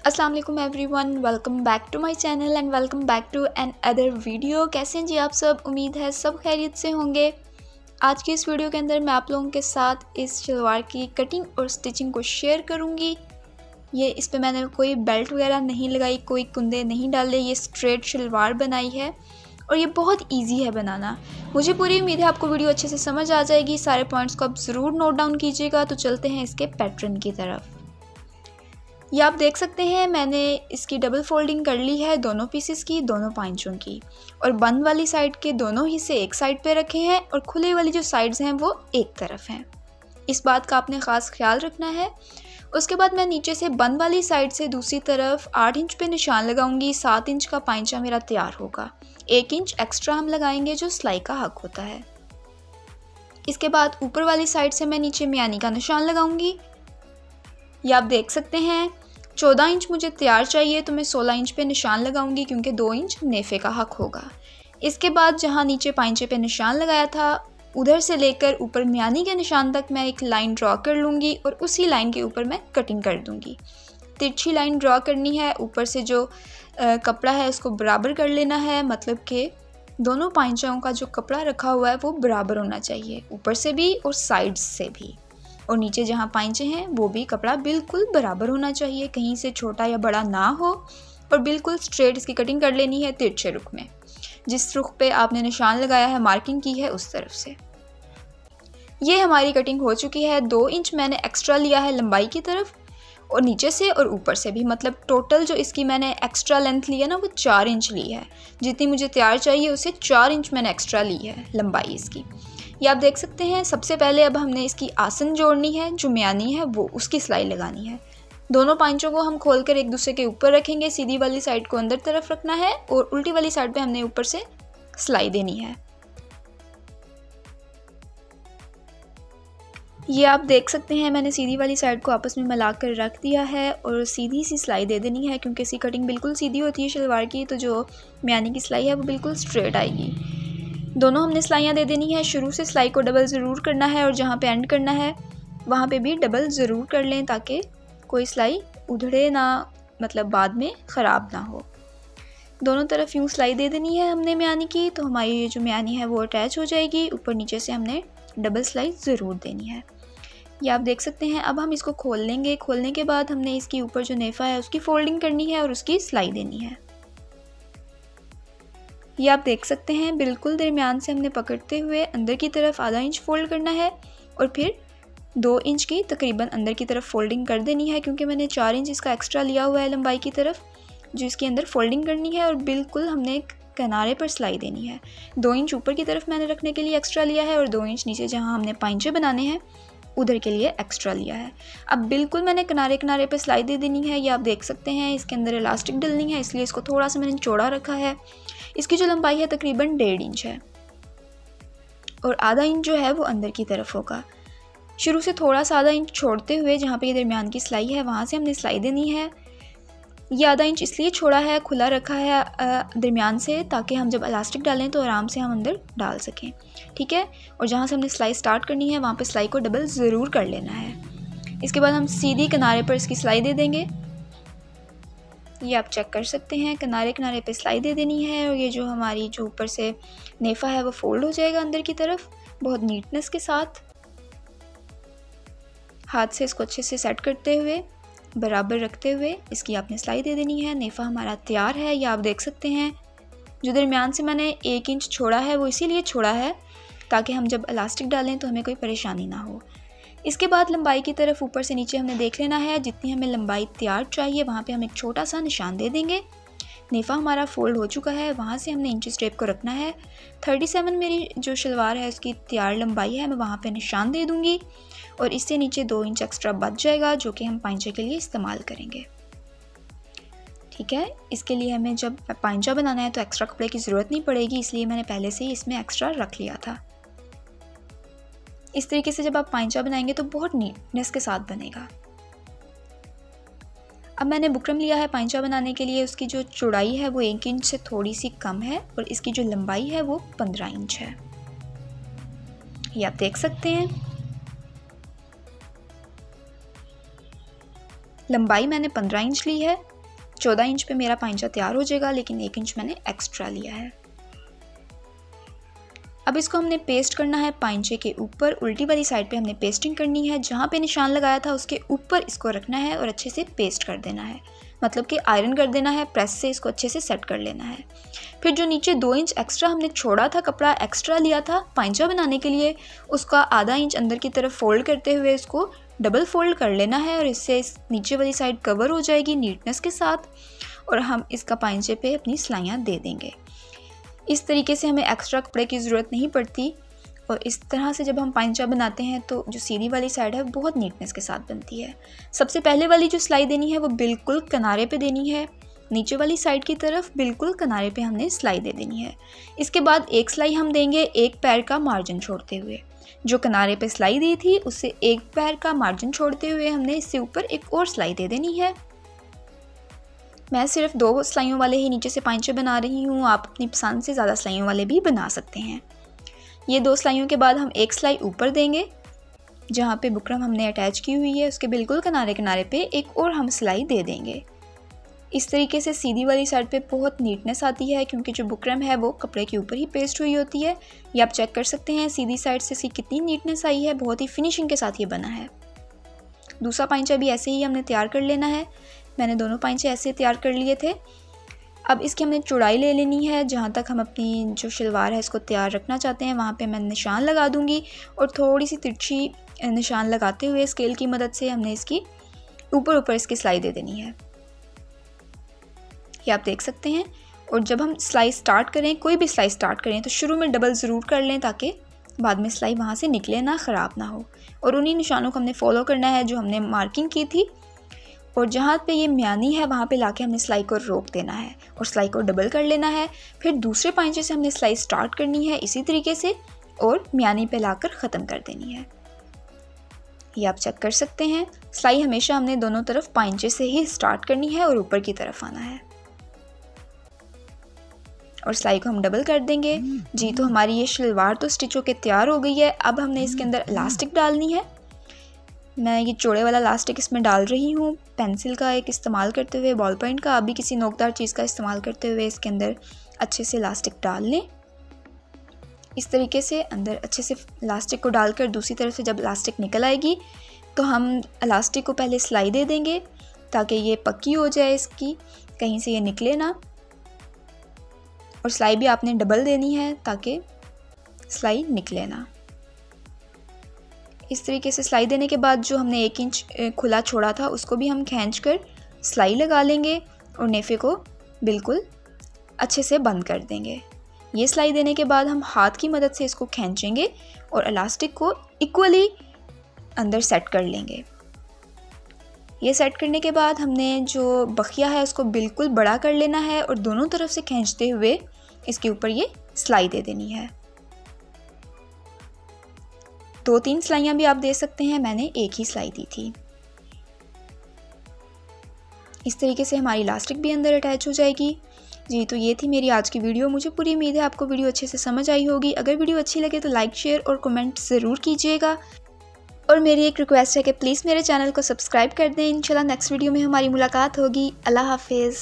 अस्सलाम वालेकुम everyone, welcome back to my channel and welcome back to another video. कैसे हैं जी आप सब? उम्मीद है सब खैरियत से होंगे। आज की इस वीडियो के अंदर मैं आप लोगों के साथ इस शलवार की कटिंग और स्टिचिंग को शेयर करूंगी। इस पे मैंने कोई बेल्ट वगैरह नहीं लगाई, कोई कुंदे नहीं डाले, ये स्ट्रेट शलवार बनाई है और ये बहुत ईजी है बनाना। मुझे पूरी उम्मीद है आपको वीडियो अच्छे से समझ आ जाएगी। सारे पॉइंट्स को आप ज़रूर नोट डाउन कीजिएगा। तो चलते हैं इसके पैटर्न की तरफ। ये आप देख सकते हैं मैंने इसकी डबल फोल्डिंग कर ली है, दोनों पीसेस की, दोनों पांचों की, और बंद वाली साइड के दोनों हिस्से एक साइड पे रखे हैं और खुले वाली जो साइड्स हैं वो एक तरफ हैं। इस बात का आपने ख़ास ख्याल रखना है। उसके बाद मैं नीचे से बंद वाली साइड से दूसरी तरफ 8 इंच पे निशान लगाऊंगी। 7 इंच का पांचा मेरा तैयार होगा। 1 इंच एक्स्ट्रा हम लगाएंगे जो सिलाई का हक होता है। इसके बाद ऊपर वाली साइड से मैं नीचे मियानी का निशान लगाऊंगी। ये आप देख सकते हैं 14 इंच मुझे तैयार चाहिए, तो मैं 16 इंच पे निशान लगाऊंगी क्योंकि 2 इंच नेफे का हक होगा। इसके बाद जहाँ नीचे पांचे पे निशान लगाया था उधर से लेकर ऊपर मियानी के निशान तक मैं एक लाइन ड्रॉ कर लूँगी और उसी लाइन के ऊपर मैं कटिंग कर दूँगी। तिरछी लाइन ड्रॉ करनी है। ऊपर से जो कपड़ा है उसको बराबर कर लेना है, मतलब कि दोनों पांचों का जो कपड़ा रखा हुआ है वो बराबर होना चाहिए, ऊपर से भी और साइड्स से भी। और नीचे जहाँ पांचे हैं वो भी कपड़ा बिल्कुल बराबर होना चाहिए, कहीं से छोटा या बड़ा ना हो। और बिल्कुल स्ट्रेट इसकी कटिंग कर लेनी है तिरछे रुख में। जिस रुख पे आपने निशान लगाया है, मार्किंग की है, उस तरफ से। ये हमारी कटिंग हो चुकी है। 2 इंच मैंने एक्स्ट्रा लिया है लंबाई की तरफ, और नीचे से और ऊपर से भी, मतलब टोटल जो इसकी मैंने एक्स्ट्रा लेंथ ली है ना वो 4 इंच ली है। जितनी मुझे तैयार चाहिए उससे 4 इंच मैंने एक्स्ट्रा ली है लंबाई इसकी। ये आप देख सकते हैं। सबसे पहले अब हमने इसकी आसन जोड़नी है, जो मियानी है वो उसकी सिलाई लगानी है। दोनों पांचों को हम खोलकर एक दूसरे के ऊपर रखेंगे। सीधी वाली साइड को अंदर तरफ रखना है और उल्टी वाली साइड पे हमने ऊपर से सिलाई देनी है। ये आप देख सकते हैं मैंने सीधी वाली साइड को आपस में मिला कर रख दिया है और सीधी सी सिलाई दे देनी है, क्योंकि इसकी कटिंग बिल्कुल सीधी होती है शलवार की, तो जो मियानी की सिलाई है वो बिल्कुल स्ट्रेट आएगी। दोनों हमने सिलाइयाँ दे देनी है। शुरू से सिलाई को डबल ज़रूर करना है और जहाँ पे एंड करना है वहाँ पे भी डबल ज़रूर कर लें, ताकि कोई सिलाई उधड़े ना, मतलब बाद में ख़राब ना हो। दोनों तरफ यूँ सिलाई दे देनी है हमने मियानी की, तो हमारी ये जो मियानी है वो अटैच हो जाएगी। ऊपर नीचे से हमने डबल सिलाई ज़रूर देनी है। ये आप देख सकते हैं। अब हम इसको खोल लेंगे। खोलने के बाद हमने इसके ऊपर जो नेफा है उसकी फोल्डिंग करनी है और उसकी सिलाई देनी है। ये आप देख सकते हैं बिल्कुल दरमियान से हमने पकड़ते हुए अंदर की तरफ आधा इंच फोल्ड करना है और फिर 2 इंच की तकरीबन अंदर की तरफ फोल्डिंग कर देनी है, क्योंकि मैंने 4 इंच इसका एक्स्ट्रा लिया हुआ है लंबाई की तरफ, जो इसके अंदर फोल्डिंग करनी है। और बिल्कुल हमने किनारे पर सिलाई देनी है। 2 इंच ऊपर की तरफ मैंने रखने के लिए एक्स्ट्रा लिया है और 2 इंच नीचे जहाँ हमने पांचे बनाने हैं उधर के लिए एक्स्ट्रा लिया है। अब बिल्कुल मैंने किनारे किनारे पे सिलाई दे देनी है। ये आप देख सकते हैं। इसके अंदर इलास्टिक डलनी है, इसलिए इसको थोड़ा सा मैंने चौड़ा रखा है। इसकी जो लंबाई है तकरीबन 1.5 इंच है और आधा इंच जो है वो अंदर की तरफ होगा। शुरू से थोड़ा सा आधा इंच छोड़ते हुए जहाँ पे ये दरमियान की सिलाई है वहाँ से हमने सिलाई देनी है। ये आधा इंच इसलिए छोड़ा है, खुला रखा है दरमियान से, ताकि हम जब इलास्टिक डालें तो आराम से हम अंदर डाल सकें, ठीक है। और जहाँ से हमने सिलाई स्टार्ट करनी है वहाँ पे सिलाई को डबल ज़रूर कर लेना है। इसके बाद हम सीधी किनारे पर इसकी सिलाई दे देंगे। ये आप चेक कर सकते हैं, किनारे किनारे पे सिलाई दे देनी है और ये जो हमारी जो ऊपर से नेफा है वो फोल्ड हो जाएगा अंदर की तरफ बहुत नीटनेस के साथ। हाथ से इसको अच्छे से सेट करते हुए, बराबर रखते हुए इसकी आपने सिलाई दे देनी है। नेफा हमारा तैयार है। ये आप देख सकते हैं। जो दरमियान से मैंने 1 इंच छोड़ा है वो इसीलिए छोड़ा है ताकि हम जब इलास्टिक डालें तो हमें कोई परेशानी ना हो। इसके बाद लंबाई की तरफ ऊपर से नीचे हमने देख लेना है। जितनी हमें लंबाई तैयार चाहिए वहाँ पे हम एक छोटा सा निशान दे देंगे। नेफा हमारा फोल्ड हो चुका है, वहाँ से हमने इंच टेप को रखना है। 37 मेरी जो शलवार है उसकी तैयार लंबाई है, मैं वहाँ पे निशान दे दूँगी और इससे नीचे 2 इंच एक्स्ट्रा बच जाएगा, जो कि हम पांचे के लिए इस्तेमाल करेंगे, ठीक है। इसके लिए हमें जब पांचा बनाना है तो एक्स्ट्रा कपड़े की ज़रूरत नहीं पड़ेगी, इसलिए मैंने पहले से ही इसमें एक्स्ट्रा रख लिया था। इस तरीके से जब आप पांचा बनाएंगे तो बहुत नीटनेस के साथ बनेगा। अब मैंने बुकरम लिया है पांचा बनाने के लिए। उसकी जो चौड़ाई है वो 1 इंच से थोड़ी सी कम है और इसकी जो लंबाई है वो 15 इंच है। ये आप देख सकते हैं। लंबाई मैंने 15 इंच ली है 14 इंच पे मेरा पाइंचा तैयार हो जाएगा, लेकिन 1 इंच मैंने एक्स्ट्रा लिया है। अब इसको हमने पेस्ट करना है पाइंचे के ऊपर, उल्टी वाली साइड पे हमने पेस्टिंग करनी है। जहाँ पे निशान लगाया था उसके ऊपर इसको रखना है और अच्छे से पेस्ट कर देना है, मतलब कि आयरन कर देना है, प्रेस से इसको अच्छे से सेट कर लेना है। फिर जो नीचे 2 इंच एक्स्ट्रा हमने छोड़ा था, कपड़ा एक्स्ट्रा लिया था पाइंचा बनाने के लिए, उसका आधा इंच अंदर की तरफ फोल्ड करते हुए इसको डबल फोल्ड कर लेना है और इससे इस नीचे वाली साइड कवर हो जाएगी नीटनेस के साथ, और हम इसका पाइंचे पे अपनी सिलाइयाँ दे देंगे। इस तरीके से हमें एक्स्ट्रा कपड़े की ज़रूरत नहीं पड़ती, और इस तरह से जब हम पाइंचा बनाते हैं तो जो सीधी वाली साइड है बहुत नीटनेस के साथ बनती है। सबसे पहले वाली जो सिलाई देनी है वो बिल्कुल किनारे पे देनी है, नीचे वाली साइड की तरफ बिल्कुल किनारे पे हमने सिलाई दे देनी है। इसके बाद एक सिलाई हम देंगे एक पैर का मार्जिन छोड़ते हुए, जो किनारे पे सिलाई दी थी उससे एक पैर का मार्जिन छोड़ते हुए हमने इससे ऊपर एक और सिलाई दे देनी है। मैं सिर्फ 2 सिलाइयों वाले ही नीचे से पाइंचे बना रही हूँ, आप अपनी पसंद से ज़्यादा सिलाइयों वाले भी बना सकते हैं। ये 2 सिलाइयों के बाद हम एक सिलाई ऊपर देंगे, जहाँ पे बुकरम हमने अटैच की हुई है उसके बिल्कुल किनारे किनारे पे एक और हम सिलाई दे देंगे। इस तरीके से सीधी वाली साइड पे बहुत नीटनेस आती है, क्योंकि जो बुकरम है वो कपड़े के ऊपर ही पेस्ट हुई होती है। ये आप चेक कर सकते हैं सीधी साइड से इसकी कितनी नीटनेस आई है, बहुत ही फिनिशिंग के साथ ये बना है। दूसरा पाइंचा भी ऐसे ही हमने तैयार कर लेना है। मैंने दोनों पाइंचे ऐसे तैयार कर लिए थे। अब इसकी हमने चौड़ाई ले लेनी है, जहाँ तक हम अपनी जो शलवार है इसको तैयार रखना चाहते हैं वहाँ पे मैं निशान लगा दूँगी, और थोड़ी सी तिरछी निशान लगाते हुए स्केल की मदद से हमने इसकी ऊपर इसकी सिलाई दे देनी है। ये आप देख सकते हैं। और जब हम सिलाई स्टार्ट करें, कोई भी सिलाई स्टार्ट करें, तो शुरू में डबल ज़रूर कर लें ताकि बाद में सिलाई वहाँ से निकले ना, ख़राब ना हो। और उन्हीं निशानों को हमने फॉलो करना है जो हमने मार्किंग की थी, और जहाँ पे ये म्यानी है वहाँ पे लाके हमने सिलाई को रोक देना है और सिलाई को डबल कर लेना है। फिर दूसरे पाइंचे से हमने सिलाई स्टार्ट करनी है इसी तरीके से, और म्यानी पे लाकर ख़त्म कर देनी है। ये आप चेक कर सकते हैं। सिलाई हमेशा हमने दोनों तरफ पाइंचे से ही स्टार्ट करनी है और ऊपर की तरफ आना है, और सिलाई को हम डबल कर देंगे। जी, तो हमारी ये शलवार तो स्टिच होके तैयार हो गई है। अब हमने इसके अंदर इलास्टिक डालनी है। मैं ये चौड़े वाला इलास्टिक इसमें डाल रही हूँ, पेंसिल का एक इस्तेमाल करते हुए, बॉल पॉइंट का, अभी किसी नोकदार चीज़ का इस्तेमाल करते हुए इसके अंदर अच्छे से इलास्टिक डाल लें। इस तरीके से अंदर अच्छे से इलास्टिक को डालकर दूसरी तरफ से जब इलास्टिक निकल आएगी तो हम इलास्टिक को पहले सिलाई दे देंगे ताकि ये पक्की हो जाए, इसकी कहीं से ये निकले ना। और सिलाई भी आपने डबल देनी है ताकि सिलाई निकले ना। इस तरीके से सिलाई देने के बाद जो हमने 1 इंच खुला छोड़ा था उसको भी हम खींचकर सिलाई लगा लेंगे और नेफे को बिल्कुल अच्छे से बंद कर देंगे। ये सिलाई देने के बाद हम हाथ की मदद से इसको खींचेंगे और इलास्टिक को इक्वली अंदर सेट कर लेंगे। ये सेट करने के बाद हमने जो बखिया है उसको बिल्कुल बड़ा कर लेना है और दोनों तरफ से खींचते हुए इसके ऊपर ये सिलाई दे देनी है। 2-3 सिलाइयाँ भी आप दे सकते हैं, मैंने एक ही सिलाई दी थी। इस तरीके से हमारी इलास्टिक भी अंदर अटैच हो जाएगी। जी, तो ये थी मेरी आज की वीडियो। मुझे पूरी उम्मीद है आपको वीडियो अच्छे से समझ आई होगी। अगर वीडियो अच्छी लगे तो लाइक, शेयर और कमेंट ज़रूर कीजिएगा। और मेरी एक रिक्वेस्ट है कि प्लीज़ मेरे चैनल को सब्सक्राइब कर दें। इंशाल्लाह नेक्स्ट वीडियो में हमारी मुलाकात होगी। अल्लाह हाफिज़।